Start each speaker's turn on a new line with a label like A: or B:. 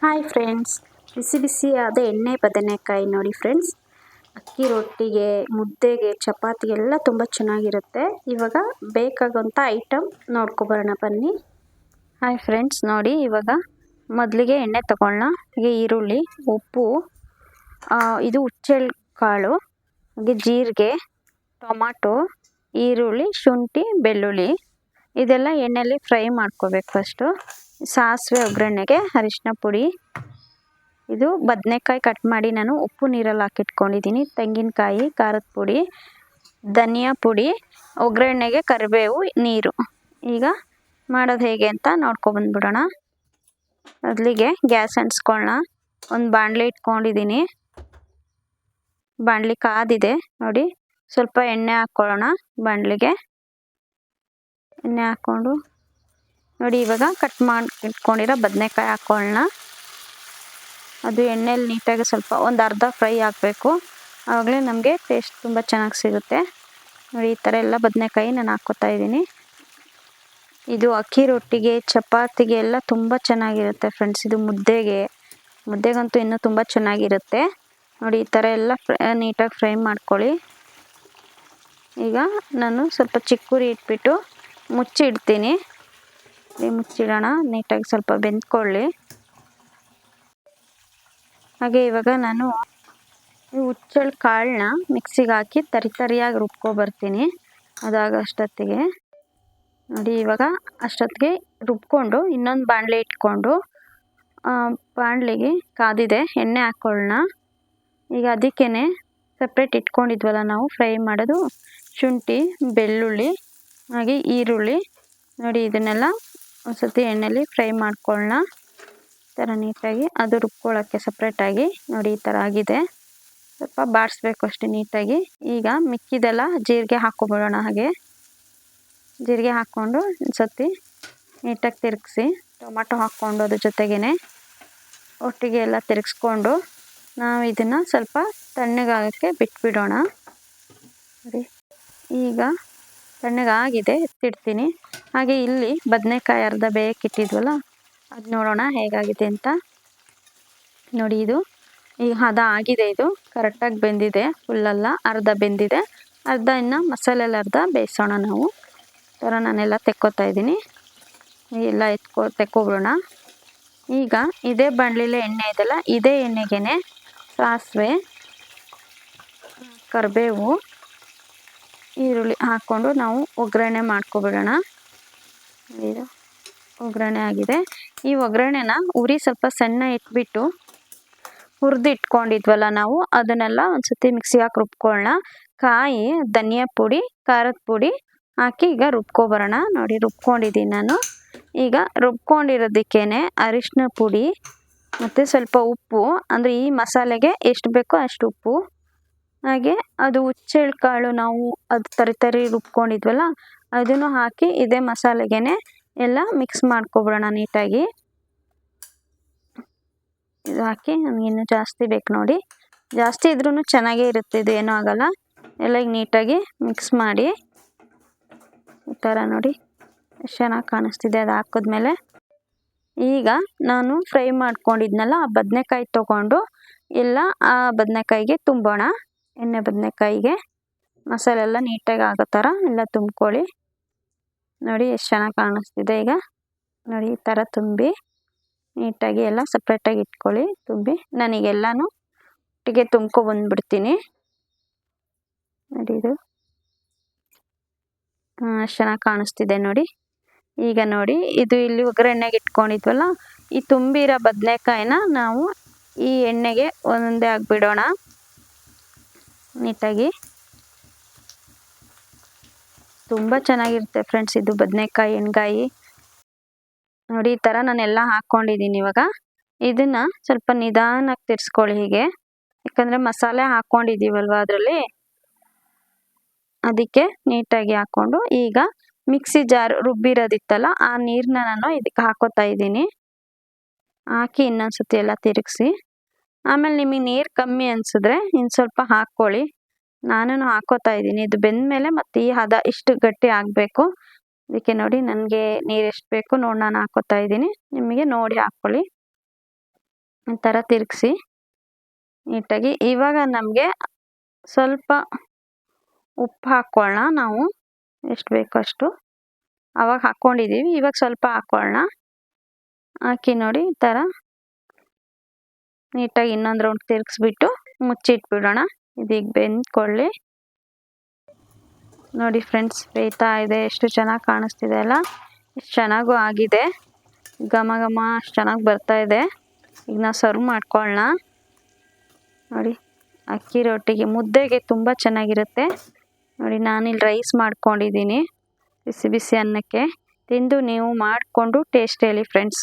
A: Hi friends, ಬಿಸಿ ಬಿಸಿಯಾದ ಎಣ್ಣೆ ಬದನೆಕಾಯಿ ನೋಡಿ ಫ್ರೆಂಡ್ಸ್. ಅಕ್ಕಿ ರೊಟ್ಟಿಗೆ, ಮುದ್ದೆಗೆ, ಚಪಾತಿಗೆಲ್ಲ ತುಂಬ ಚೆನ್ನಾಗಿರುತ್ತೆ. ಇವಾಗ ಬೇಕಾಗುವಂಥ ಐಟಮ್ ನೋಡ್ಕೊಬರೋಣ ಬನ್ನಿ. ಹಾಯ್ ಫ್ರೆಂಡ್ಸ್, ನೋಡಿ ಇವಾಗ ಮೊದಲಿಗೆ ಎಣ್ಣೆ ತಗೊಳ್ಳೋಣ. ಹಾಗೆ ಈರುಳ್ಳಿ, ಉಪ್ಪು, ಇದು ಹುಚ್ಚೆಳ್ಳು ಕಾಳು, ಹಾಗೆ ಜೀರಿಗೆ, ಟೊಮಾಟೊ, ಈರುಳ್ಳಿ, ಶುಂಠಿ, ಬೆಳ್ಳುಳ್ಳಿ ಇದೆಲ್ಲ ಎಣ್ಣೆಯಲ್ಲಿ ಫ್ರೈ ಮಾಡ್ಕೋಬೇಕು. ಫಸ್ಟು ಸಾಸಿವೆ, ಒಗ್ಗರಣೆಗೆ ಅರಿಶಿನ ಪುಡಿ, ಇದು ಬದನೆಕಾಯಿ ಕಟ್ ಮಾಡಿ ನಾನು ಉಪ್ಪು ನೀರಲ್ಲಿ ಹಾಕಿಟ್ಕೊಂಡಿದ್ದೀನಿ, ತೆಂಗಿನಕಾಯಿ, ಖಾರದ ಪುಡಿ, ಧನಿಯಾ ಪುಡಿ, ಒಗ್ಗರಣೆಗೆ ಕರಿಬೇವು, ನೀರು. ಈಗ ಮಾಡೋದು ಹೇಗೆ ಅಂತ ನೋಡ್ಕೊಬಂದ್ಬಿಡೋಣ. ಮೊದಲಿಗೆ ಗ್ಯಾಸ್ ಅಂಟಿಸ್ಕೊಳ್ಳೋಣ. ಒಂದು ಬಾಣಲೆ ಇಟ್ಕೊಂಡಿದ್ದೀನಿ. ಬಾಣಲಿ ಕಾದಿದೆ ನೋಡಿ. ಸ್ವಲ್ಪ ಎಣ್ಣೆ ಹಾಕ್ಕೊಳ್ಳೋಣ ಬಾಣಲಿಗೆ. ಎಣ್ಣೆ ಹಾಕ್ಕೊಂಡು ನೋಡಿ, ಇವಾಗ ಕಟ್ ಮಾಡಿ ಇಟ್ಕೊಂಡಿರೋ ಬದನೆಕಾಯಿ ಹಾಕ್ಕೊಳ್ಳೋಣ. ಅದು ಎಣ್ಣೆಯಲ್ಲಿ ನೀಟಾಗಿ ಸ್ವಲ್ಪ ಒಂದು ಅರ್ಧ ಫ್ರೈ ಆಗಬೇಕು. ಆವಾಗಲೇ ನಮಗೆ ಟೇಸ್ಟ್ ತುಂಬ ಚೆನ್ನಾಗಿ ಸಿಗುತ್ತೆ. ನೋಡಿ, ಈ ಥರ ಎಲ್ಲ ಬದನೆಕಾಯಿ ನಾನು ಹಾಕ್ಕೋತಾ ಇದ್ದೀನಿ. ಇದು ಅಕ್ಕಿ ರೊಟ್ಟಿಗೆ, ಚಪಾತಿಗೆ ಎಲ್ಲ ತುಂಬ ಚೆನ್ನಾಗಿರುತ್ತೆ ಫ್ರೆಂಡ್ಸ್. ಇದು ಮುದ್ದೆಗಂತೂ ಇನ್ನೂ ತುಂಬ ಚೆನ್ನಾಗಿರುತ್ತೆ. ನೋಡಿ, ಈ ಥರ ಎಲ್ಲ ನೀಟಾಗಿ ಫ್ರೈ ಮಾಡ್ಕೊಳ್ಳಿ. ಈಗ ನಾನು ಸ್ವಲ್ಪ ಚಿಕ್ಕ ಉರಿ ಇಟ್ಬಿಟ್ಟು ಮುಚ್ಚಿಡ್ತೀನಿ. ಮುಚ್ಚಿಡೋಣ, ನೀಟಾಗಿ ಸ್ವಲ್ಪ ಬೆಂದ್ಕೊಳ್ಳಿ. ಹಾಗೆ ಇವಾಗ ನಾನು ಈ ಹುಚ್ಚೆಳ್ಳು ಕಾಳನ್ನ ಮಿಕ್ಸಿಗೆ ಹಾಕಿ ತರಿಯಾಗಿ ರುಬ್ಕೊಬರ್ತೀನಿ. ಅದಾಗಷ್ಟೊತ್ತಿಗೆ ನೋಡಿ, ಇವಾಗ ಅಷ್ಟೊತ್ತಿಗೆ ರುಬ್ಕೊಂಡು ಇನ್ನೊಂದು ಬಾಣಲೆ ಇಟ್ಕೊಂಡು ಬಾಣಲೆಗೆ ಕಾದಿದೆ, ಎಣ್ಣೆ ಹಾಕ್ಕೊಳ್ಳೋಣ. ಈಗ ಅದಕ್ಕೇ ಸಪ್ರೇಟ್ ಇಟ್ಕೊಂಡಿದ್ವಲ್ಲ ನಾವು ಫ್ರೈ ಮಾಡೋದು, ಶುಂಠಿ, ಬೆಳ್ಳುಳ್ಳಿ, ಹಾಗೆ ಈರುಳ್ಳಿ ನೋಡಿ, ಇದನ್ನೆಲ್ಲ ಒಂದು ಸರ್ತಿ ಎಣ್ಣೆಯಲ್ಲಿ ಫ್ರೈ ಮಾಡ್ಕೊಳ್ಳೋಣ. ಈ ಥರ ನೀಟಾಗಿ ಅದು ರುಬ್ಕೊಳ್ಳೋಕ್ಕೆ ಸಪ್ರೇಟಾಗಿ ನೋಡಿ, ಈ ಥರ ಆಗಿದೆ. ಸ್ವಲ್ಪ ಬಾಡಿಸ್ಬೇಕು ಅಷ್ಟೇ ನೀಟಾಗಿ. ಈಗ ಮಿಕ್ಕಿದೆಲ್ಲ ಜೀರಿಗೆ ಹಾಕ್ಕೊಬಿಡೋಣ. ಹಾಗೆ ಜೀರಿಗೆ ಹಾಕ್ಕೊಂಡು ಒಂದು ಸರ್ತಿ ನೀಟಾಗಿ ತಿರುಗಿಸಿ, ಟೊಮಾಟೊ ಹಾಕ್ಕೊಂಡು ಅದ್ರ ಜೊತೆಗೇ ಒಟ್ಟಿಗೆ ಎಲ್ಲ ತಿರುಗಿಸ್ಕೊಂಡು ನಾವು ಇದನ್ನು ಸ್ವಲ್ಪ ತಣ್ಣಗಾಗೋಕ್ಕೆ ಬಿಟ್ಬಿಡೋಣ. ನೋಡಿ, ಈಗ ತಣ್ಣಗಾಗಿದೆ, ಎತ್ತಿಡ್ತೀನಿ. ಹಾಗೆ ಇಲ್ಲಿ ಬದನೆಕಾಯಿ ಅರ್ಧ ಬೇಯಕ್ಕಿಟ್ಟಿದ್ವಲ್ಲ, ಅದು ನೋಡೋಣ ಹೇಗಾಗಿದೆ ಅಂತ. ನೋಡಿ, ಇದು ಈಗ ಹದ ಆಗಿದೆ. ಇದು ಕರೆಕ್ಟಾಗಿ ಬೆಂದಿದೆ, ಫುಲ್ಲಲ್ಲ, ಅರ್ಧ ಬೆಂದಿದೆ, ಅರ್ಧ ಇನ್ನು ಮಸಾಲೆಯಲ್ಲಿ ಅರ್ಧ ಬೇಯಿಸೋಣ ನಾವು. ಈ ಥರ ನಾನೆಲ್ಲ ತೆಕ್ಕೋತಾ ಇದ್ದೀನಿ. ಎಲ್ಲ ತೆಕ್ಕೊಬಿಡೋಣ. ಈಗ ಇದೇ ಬಾಣಲಿಲೇ ಎಣ್ಣೆ ಇದೆಲ್ಲ, ಇದೇ ಎಣ್ಣೆಗೆ ಸಾಸಿವೆ, ಕರಿಬೇವು, ಈರುಳ್ಳಿ ಹಾಕ್ಕೊಂಡು ನಾವು ಒಗ್ಗರಣೆ ಮಾಡ್ಕೊಬಿಡೋಣ. ಇದು ಒಗ್ಗರಣೆ ಆಗಿದೆ. ಈ ಒಗ್ಗರಣೆನ ಉರಿ ಸ್ವಲ್ಪ ಸಣ್ಣ ಇಟ್ಬಿಟ್ಟು ಹುರಿದು ಇಟ್ಕೊಂಡಿದ್ವಲ್ಲ ನಾವು, ಅದನ್ನೆಲ್ಲ ಒಂದು ಸತಿ ಮಿಕ್ಸಿಗೆ ಹಾಕಿ ರುಬ್ಕೊಳ್ಳೋಣ. ಕಾಯಿ, ಧನಿಯಾ ಪುಡಿ, ಖಾರದ ಪುಡಿ ಹಾಕಿ ಈಗ ರುಬ್ಕೊಬರೋಣ. ನೋಡಿ, ರುಬ್ಕೊಂಡಿದ್ದೀನಿ ನಾನು. ಈಗ ರುಬ್ಕೊಂಡಿರೋದಕ್ಕೇ ಅರಿಶಿನ ಪುಡಿ ಮತ್ತು ಸ್ವಲ್ಪ ಉಪ್ಪು, ಅಂದರೆ ಈ ಮಸಾಲೆಗೆ ಎಷ್ಟು ಬೇಕೋ ಅಷ್ಟು ಉಪ್ಪು, ಹಾಗೆ ಅದು ಹುಚ್ಚೆಳ್ಳು ಕಾಳು ನಾವು ಅದು ತರಿ ರುಬ್ಕೊಂಡಿದ್ವಲ್ಲ, ಅದನ್ನು ಹಾಕಿ ಇದೇ ಮಸಾಲೆಗೆ ಎಲ್ಲ ಮಿಕ್ಸ್ ಮಾಡ್ಕೊಬಿಡೋಣ ನೀಟಾಗಿ. ಇದು ಹಾಕಿ ನನಗಿನ್ನೂ ಜಾಸ್ತಿ ಬೇಕು ನೋಡಿ, ಜಾಸ್ತಿ ಇದ್ರೂ ಚೆನ್ನಾಗೇ ಇರುತ್ತೆ, ಇದು ಏನೂ ಆಗೋಲ್ಲ. ಎಲ್ಲ ಈಗ ನೀಟಾಗಿ ಮಿಕ್ಸ್ ಮಾಡಿ ಈ ಥರ ನೋಡಿ ಎಷ್ಟು ಚೆನ್ನಾಗಿ ಕಾಣಿಸ್ತಿದೆ. ಅದು ಹಾಕಿದ್ಮೇಲೆ ಈಗ ನಾನು ಫ್ರೈ ಮಾಡ್ಕೊಂಡಿದ್ನಲ್ಲ ಆ ಬದನೆಕಾಯಿ ತೊಗೊಂಡು ಎಲ್ಲ ಆ ಬದನೆಕಾಯಿಗೆ ತುಂಬೋಣ. ಎಣ್ಣೆ ಬದನೆಕಾಯಿಗೆ ಮಸಾಲೆ ಎಲ್ಲ ನೀಟಾಗಿ ಆಗೋ ಥರ ಎಲ್ಲ ತುಂಬ್ಕೊಳ್ಳಿ. ನೋಡಿ ಎಷ್ಟು ಚೆನ್ನಾಗಿ ಕಾಣಿಸ್ತಿದೆ. ಈಗ ನೋಡಿ, ಈ ಥರ ತುಂಬಿ ನೀಟಾಗಿ ಎಲ್ಲ ಸಪ್ರೇಟಾಗಿ ಇಟ್ಕೊಳ್ಳಿ. ತುಂಬಿ ನಾನೀಗೆಲ್ಲನೂ ಒಟ್ಟಿಗೆ ತುಂಬ್ಕೊಬಂದ್ಬಿಡ್ತೀನಿ. ನೋಡಿ, ಇದು ಎಷ್ಟು ಚೆನ್ನಾಗಿ ಕಾಣಿಸ್ತಿದೆ ನೋಡಿ. ಈಗ ನೋಡಿ, ಇದು ಇಲ್ಲಿ ಒಗ್ಗರಣೆಗೆ ಇಟ್ಕೊಂಡಿದ್ವಲ್ಲ, ಈ ತುಂಬಿರೋ ಬದನೆಕಾಯಿನ ನಾವು ಈ ಎಣ್ಣೆಗೆ ಒಂದೊಂದೇ ಹಾಕ್ಬಿಡೋಣ ನೀಟಾಗಿ. ತುಂಬ ಚೆನ್ನಾಗಿರುತ್ತೆ ಫ್ರೆಂಡ್ಸ್ ಇದು ಬದನೆಕಾಯಿ ಎಣ್ಗಾಯಿ. ನೋಡಿ, ಈ ಥರ ನಾನೆಲ್ಲ ಹಾಕ್ಕೊಂಡಿದ್ದೀನಿ. ಇವಾಗ ಇದನ್ನು ಸ್ವಲ್ಪ ನಿಧಾನಕ್ಕೆ ತಿರ್ಸ್ಕೊಳ್ಳಿ ಹೀಗೆ, ಯಾಕಂದರೆ ಮಸಾಲೆ ಹಾಕ್ಕೊಂಡಿದ್ದೀವಲ್ವ ಅದರಲ್ಲಿ, ಅದಕ್ಕೆ ನೀಟಾಗಿ ಹಾಕ್ಕೊಂಡು ಈಗ ಮಿಕ್ಸಿ ಜಾರ್ ರುಬ್ಬಿರೋದಿತ್ತಲ್ಲ ಆ ನೀರನ್ನ ನಾನು ಇದಕ್ಕೆ ಹಾಕೋತಾ ಇದ್ದೀನಿ. ಹಾಕಿ ಇನ್ನೊಂದು ಸತಿ ಎಲ್ಲ ತಿರುಗಿಸಿ, ಆಮೇಲೆ ನಿಮಗೆ ನೀರು ಕಮ್ಮಿ ಅನಿಸಿದ್ರೆ ಇನ್ನು ಸ್ವಲ್ಪ ಹಾಕ್ಕೊಳ್ಳಿ. ನಾನು ಹಾಕೋತಾ ಇದ್ದೀನಿ. ಇದು ಬೆಂದಮೇಲೆ ಮತ್ತು ಈ ಹದ ಇಷ್ಟು ಗಟ್ಟಿ ಆಗಬೇಕು. ಅದಕ್ಕೆ ನೋಡಿ, ನನಗೆ ನೀರು ಎಷ್ಟು ಬೇಕು ನೋಡಿ ನಾನು ಹಾಕೋತಾ ಇದ್ದೀನಿ. ನಿಮಗೆ ನೋಡಿ ಹಾಕ್ಕೊಳ್ಳಿ. ಈ ಥರ ತಿರುಗಿಸಿ ನೀಟಾಗಿ. ಇವಾಗ ನಮಗೆ ಸ್ವಲ್ಪ ಉಪ್ಪು ಹಾಕ್ಕೊಳ್ಳೋಣ. ನಾವು ಎಷ್ಟು ಬೇಕೋ ಅಷ್ಟು ಆವಾಗ ಹಾಕ್ಕೊಂಡಿದ್ದೀವಿ, ಇವಾಗ ಸ್ವಲ್ಪ ಹಾಕ್ಕೊಳ್ಳೋಣ. ಹಾಕಿ ನೋಡಿ ಈ ಥರ ನೀಟಾಗಿ ಇನ್ನೊಂದು ರೌಂಡ್ ತಿರುಗಿಸ್ಬಿಟ್ಟು ಮುಚ್ಚಿಟ್ಬಿಡೋಣ. ಇದೀಗ ಬೆಂದ್ಕೊಳ್ಳಿ. ನೋಡಿ ಫ್ರೆಂಡ್ಸ್, ಬೇಯ್ತಾ ಇದೆ. ಎಷ್ಟು ಚೆನ್ನಾಗಿ ಕಾಣಿಸ್ತಿದೆ ಅಲ್ಲ, ಎಷ್ಟು ಚೆನ್ನಾಗೂ ಆಗಿದೆ. ಘಮ ಘಮ ಅಷ್ಟು ಚೆನ್ನಾಗಿ ಬರ್ತಾ ಇದೆ. ಈಗ ನಾವು ಸರ್ವ್ ಮಾಡ್ಕೊಳ್ಳೋಣ. ನೋಡಿ, ಅಕ್ಕಿ ರೊಟ್ಟಿಗೆ ಮುದ್ದೆಗೆ ತುಂಬ ಚೆನ್ನಾಗಿರುತ್ತೆ. ನೋಡಿ, ನಾನಿಲ್ಲಿ ರೈಸ್ ಮಾಡ್ಕೊಂಡಿದ್ದೀನಿ ಬಿಸಿ ಬಿಸಿ ಅನ್ನಕ್ಕೆ. ತಿಂದು ನೀವು ಮಾಡಿಕೊಂಡು ಟೇಸ್ಟ್ ಹೇಳಿ ಫ್ರೆಂಡ್ಸ್.